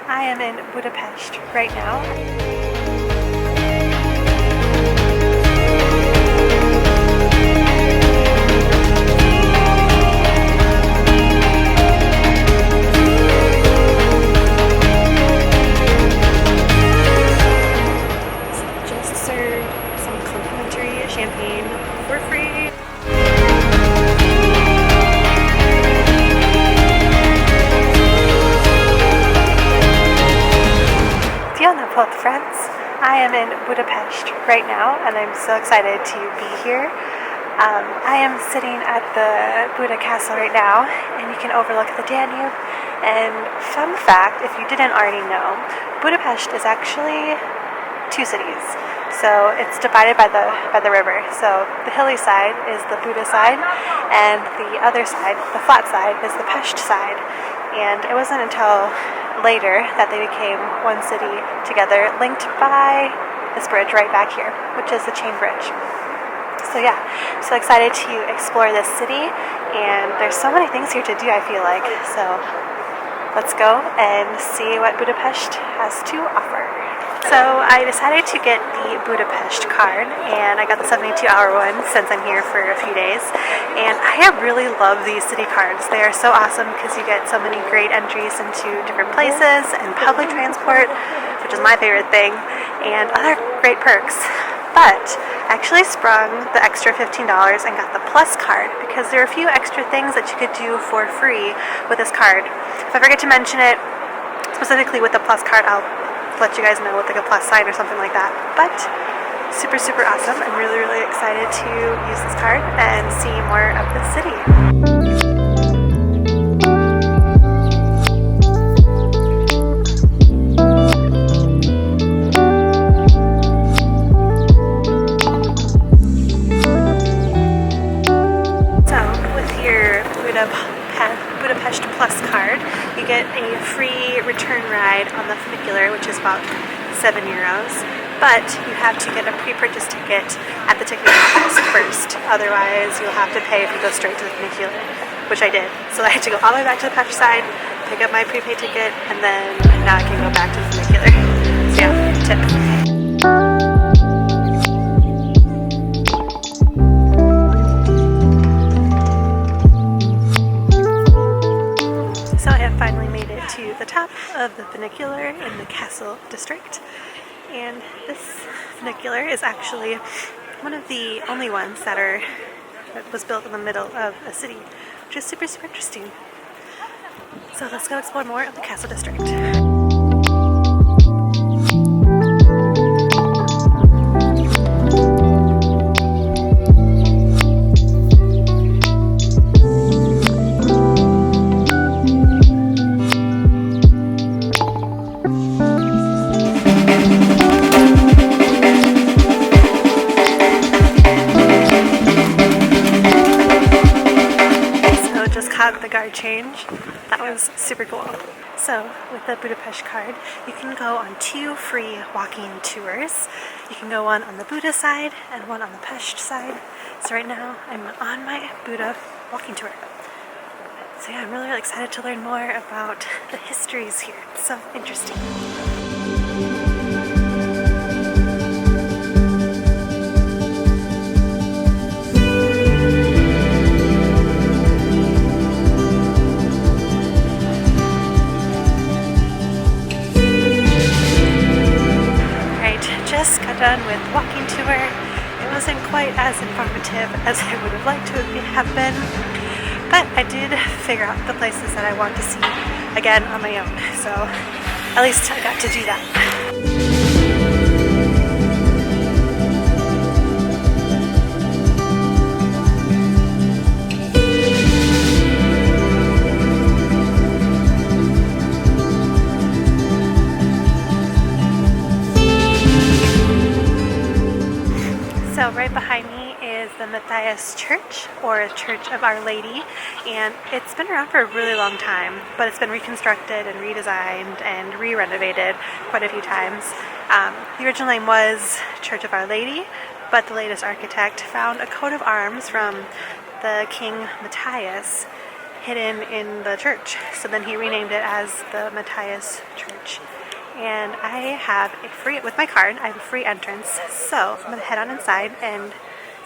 I am in Budapest right now. Just served some complimentary champagne for free. Friends, I am in Budapest right now and I'm so excited to be here. I am sitting at the Buda Castle right now and you can overlook the Danube. And fun fact, if you didn't already know, Budapest is actually two cities. So it's divided by the river. So the hilly side is the Buda side and the other side, the flat side, is the Pest side. And it wasn't until later that they became one city together, linked by this bridge right back here, which is the chain bridge. So yeah, so excited to explore this city, and there's so many things here to do, I feel like. So let's go and see what Budapest has to offer. So I decided to get the Budapest card, and I got the 72-hour one since I'm here for a few days. And I really love these city cards. They are so awesome because you get so many great entries into different places and public transport, which is my favorite thing, and other great perks. But I actually sprung the extra $15 and got the Plus card because there are a few extra things that you could do for free with this card. If I forget to mention it, specifically with the Plus card, I'll let you guys know with like a plus sign or something like that. But super awesome. I'm really excited to use this card and see more of the city. So with your Budapest Plus card, you get a free return ride on the funicular, which is about €7. But you have to get a pre-purchase ticket at the ticketing office first. Otherwise, you'll have to pay if you go straight to the funicular, which I did. So I had to go all the way back to the Pest side, pick up my prepaid ticket, and then now I can go back to the funicular. So yeah, tip. So I have finally made it to the top of the funicular in the Castle district. And this funicular is actually one of the only ones that was built in the middle of a city, which is super interesting. So let's go explore more of the Castle district. The guard change. That was super cool. So with the Budapest card, you can go on 2 free walking tours. You can go one on the Buda side and one on the Pest side. So right now I'm on my Buda walking tour. So yeah, I'm really excited to learn more about the histories here. It's so interesting. Got done with walking tour. It wasn't quite as informative as I would have liked to have been, but I did figure out the places that I want to see again on my own, so at least I got to do that. So right behind me is the Matthias Church, or Church of Our Lady, and it's been around for a really long time, but it's been reconstructed and redesigned and re-renovated quite a few times. The original name was Church of Our Lady, but the latest architect found a coat of arms from the King Matthias hidden in the church. So then he renamed it as the Matthias Church. And I have a free, with my card, I have a free entrance. So I'm going to head on inside and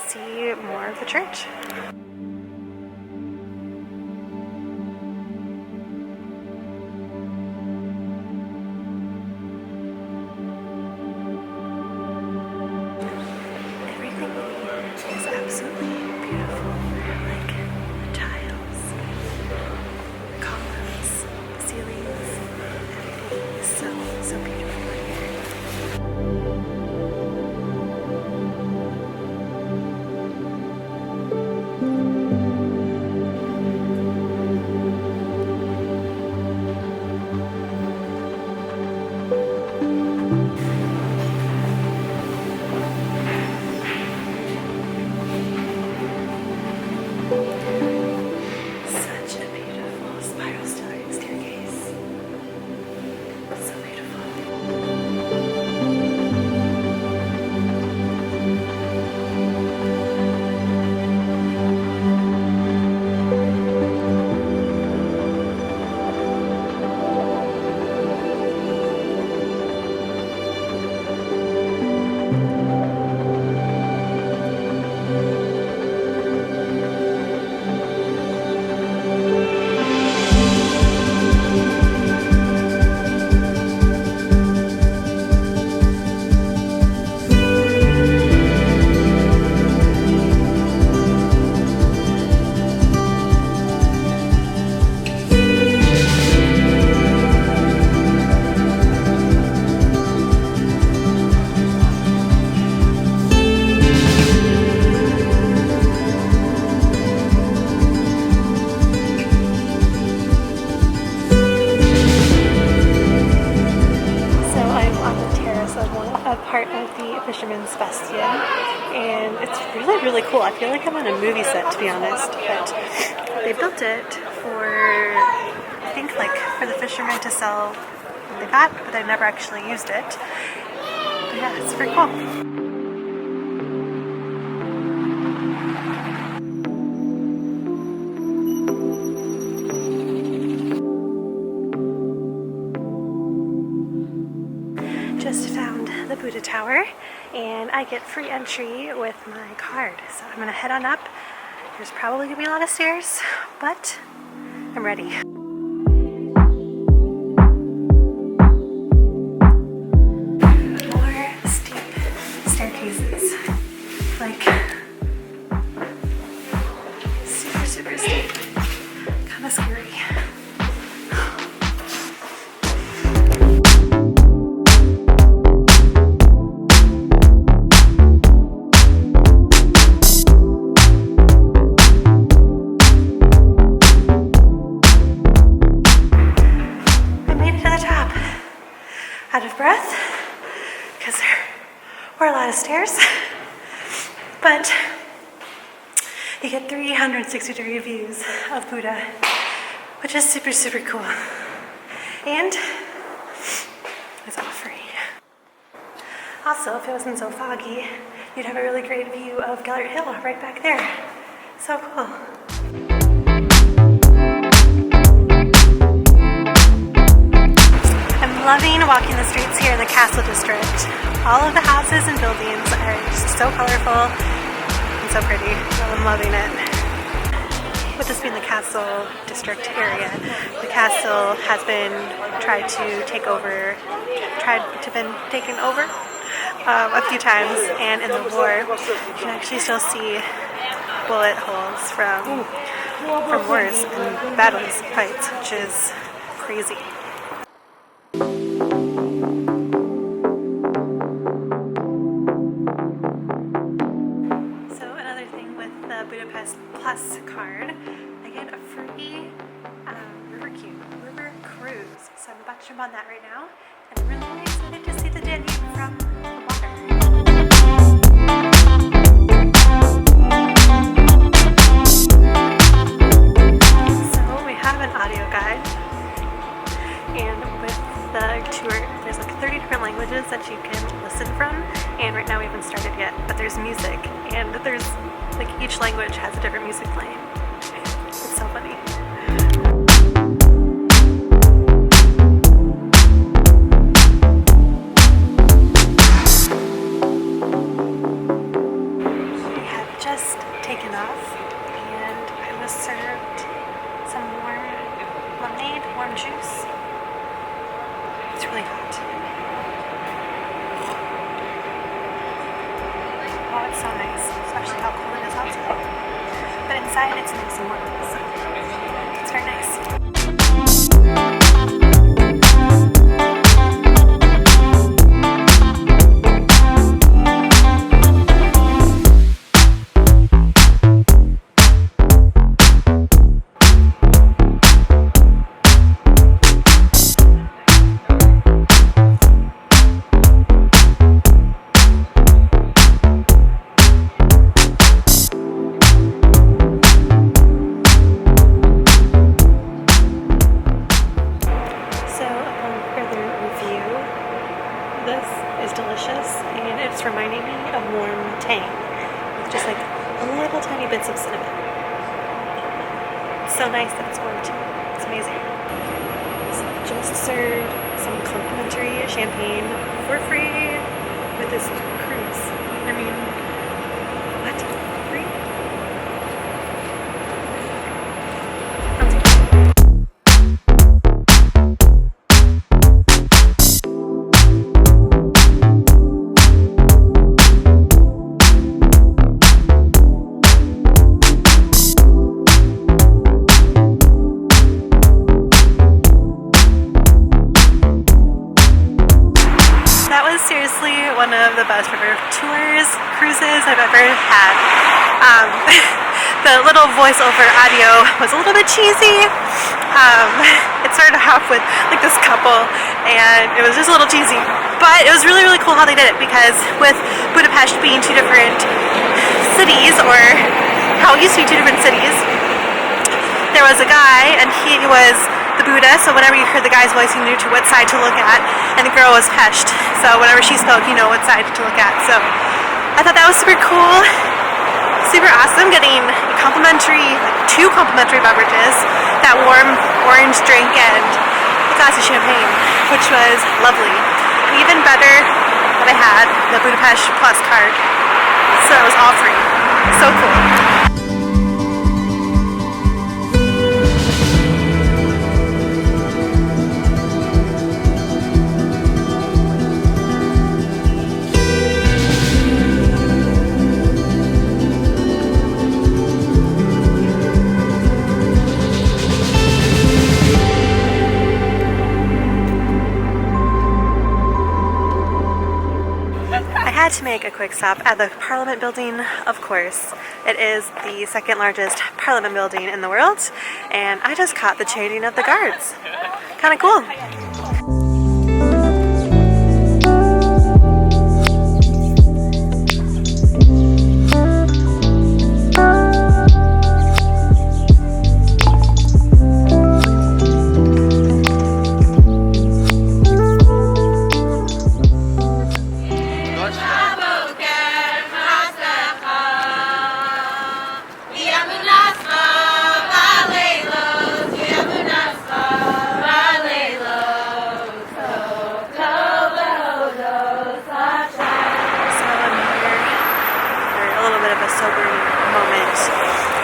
see more of the church. Is absolutely beautiful. Like the tiles, columns, ceilings, everything is so beautiful here. Part of the Fishermans Bastion, and it's really cool. I feel like I'm on a movie set, to be honest, but they built it for, I think, like for the fishermen to sell what they got, but they never actually used it. But yeah, it's pretty cool. Just found the Buddha Tower, and I get free entry with my card. So I'm gonna head on up. There's probably gonna be a lot of stairs, but I'm ready. More steep staircases, like super steep, kind of scary. Out of breath because there were a lot of stairs, but you get 360-degree views of Buda, which is super cool, and it's all free. Also, if it wasn't so foggy, you'd have a really great view of Gellert Hill right back there. So cool. Loving walking the streets here in the Castle District. All of the houses and buildings are just so colorful and so pretty. I'm loving it. With this being the Castle District area, the castle has been tried to been taken over a few times, and in the war you can actually still see bullet holes from wars and battles, fights, which is crazy. Budapest Plus card, I get a free river cruise. So I'm about to jump on that right now, and I'm really excited to see the Danube from the water. So we have an audio guide, and with the tour, there's like 30 different languages that you can listen from, and right now we haven't started yet, but there's music, and there's like each language has a different music playing. It's so funny. It's really hot. Oh, it's so nice, especially how cold it is outside. But inside it's nice and warm, so it's very nice. It's reminding me of warm tang with just like little tiny bits of cinnamon. It's so nice that it's warm too. It's amazing. So I just served some complimentary champagne for free with this cruise. I mean, what? Free? Seriously, one of the best river tours, cruises I've ever had. The little voiceover audio was a little bit cheesy. It started off with like this couple and it was just a little cheesy, but it was really, really cool how they did it, because with Budapest being two different cities, or how it used to be two different cities, there was a guy and he was the Buddha, so whenever you heard the guy's voice, you knew to what side to look at, and the girl was Pest, so whenever she spoke, you know what side to look at. So I thought that was super cool, super awesome, getting two complimentary beverages, that warm orange drink and a glass of champagne, which was lovely. And even better that I had the Budapest Plus card, so it was all free. So cool. To make a quick stop at the Parliament building, of course. It is the second largest Parliament building in the world, and I just caught the changing of the guards. Kind of cool.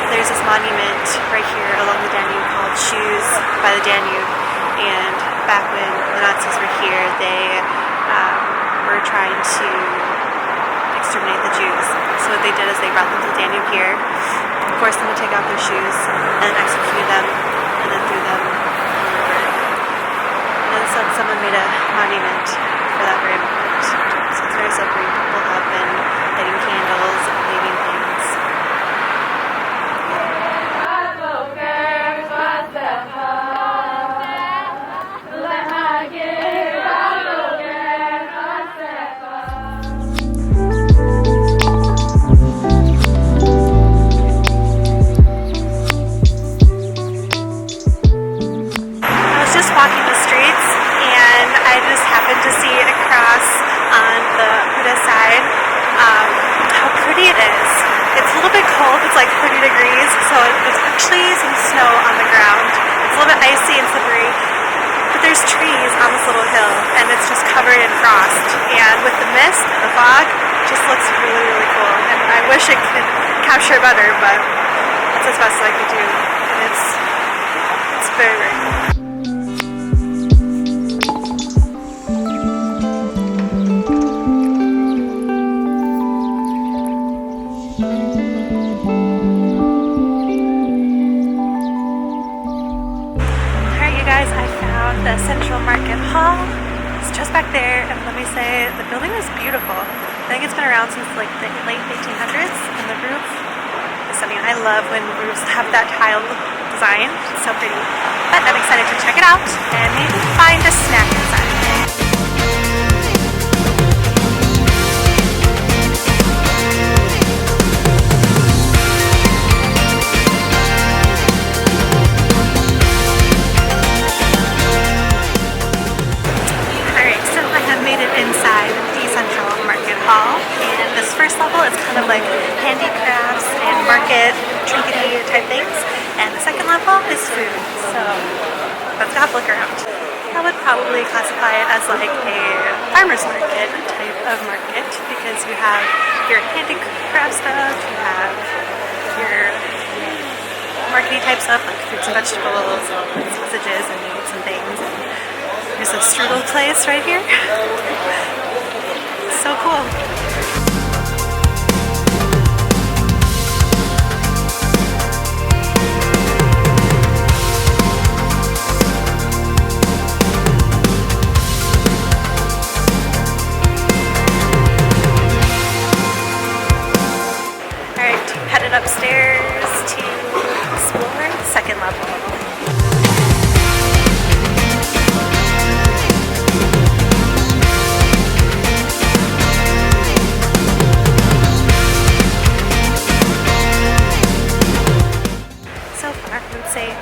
There's this monument right here along the Danube called Shoes by the Danube, and back when the Nazis were here, they were trying to exterminate the Jews. So what they did is they brought them to the Danube here, forced them to take off their shoes, and then executed them, and then threw them in the river. And so someone made a monument for that very moment. So it's very sobering. People have been lighting candles and leaving things. Walking the streets, and I just happened to see across on the Buda side how pretty it is. It's a little bit cold, it's like 30 degrees, so there's actually some snow on the ground. It's a little bit icy and slippery, but there's trees on this little hill, and it's just covered in frost. And with the mist and the fog, it just looks really, really cool. And I wish it could capture better, but that's as best as I could do. And it's very, very cool. just back there, and let me say, the building is beautiful. I think it's been around since like the late 1800s, and the roof is stunning. I love when roofs have that tiled design. It's so pretty. But I'm excited to check it out and maybe find a snack inside. And this first level is kind of like handicrafts and market trinkety type things, and the second level is food, so let's go have a look around. I would probably classify it as like a farmer's market type of market, because you have your handicraft stuff, you have your markety type stuff like fruits and vegetables and sausages and meats and things, and there's a strudel place right here. So cool. Alright, headed upstairs to explore the second level.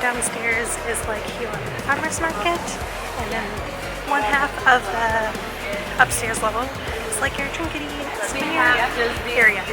Downstairs is like your farmer's market, and then one half of the upstairs level is like your trinkety area.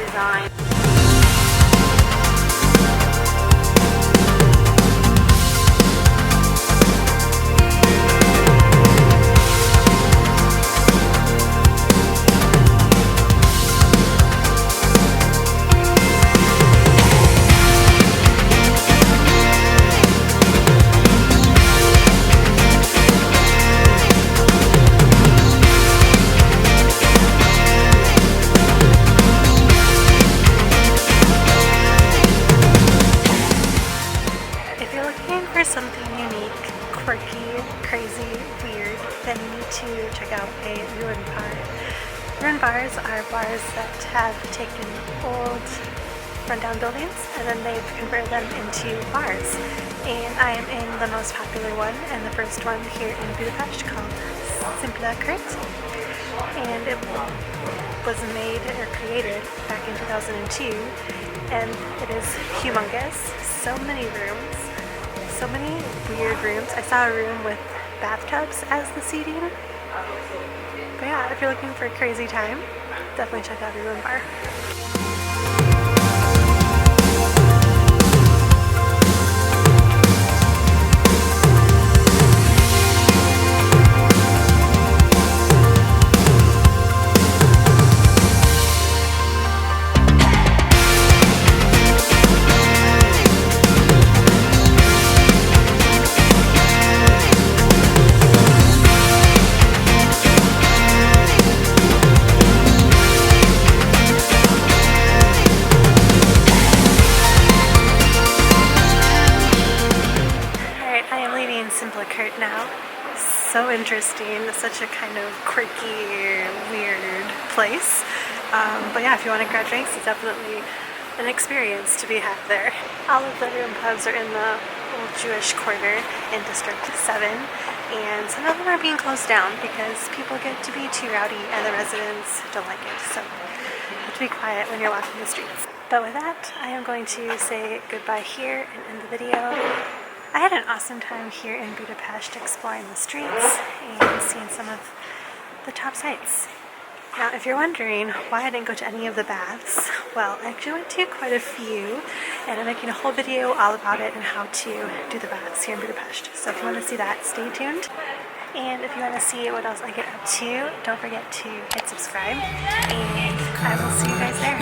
Something unique, quirky, crazy, weird, then you need to check out a ruin bar. Ruin bars are bars that have taken old rundown buildings and then they've converted them into bars. And I am in the most popular one and the first one here in Budapest called Simple Kert. And it was made or created back in 2002, and it is humongous. So many rooms. So many weird rooms. I saw a room with bathtubs as the seating. But yeah, if you're looking for a crazy time, definitely check out a ruin bar. Now. So interesting, such a kind of quirky, weird place. But yeah, if you want to grab drinks, it's definitely an experience to be had there. All of the room pubs are in the old Jewish quarter in District 7, and some of them are being closed down because people get to be too rowdy and the residents don't like it. So you have to be quiet when you're walking the streets. But with that, I am going to say goodbye here and end the video. I had an awesome time here in Budapest exploring the streets and seeing some of the top sights. Now, if you're wondering why I didn't go to any of the baths, well, I actually went to quite a few, and I'm making a whole video all about it and how to do the baths here in Budapest. So if you want to see that, stay tuned. And if you want to see what else I get up to, don't forget to hit subscribe, and I will see you guys there.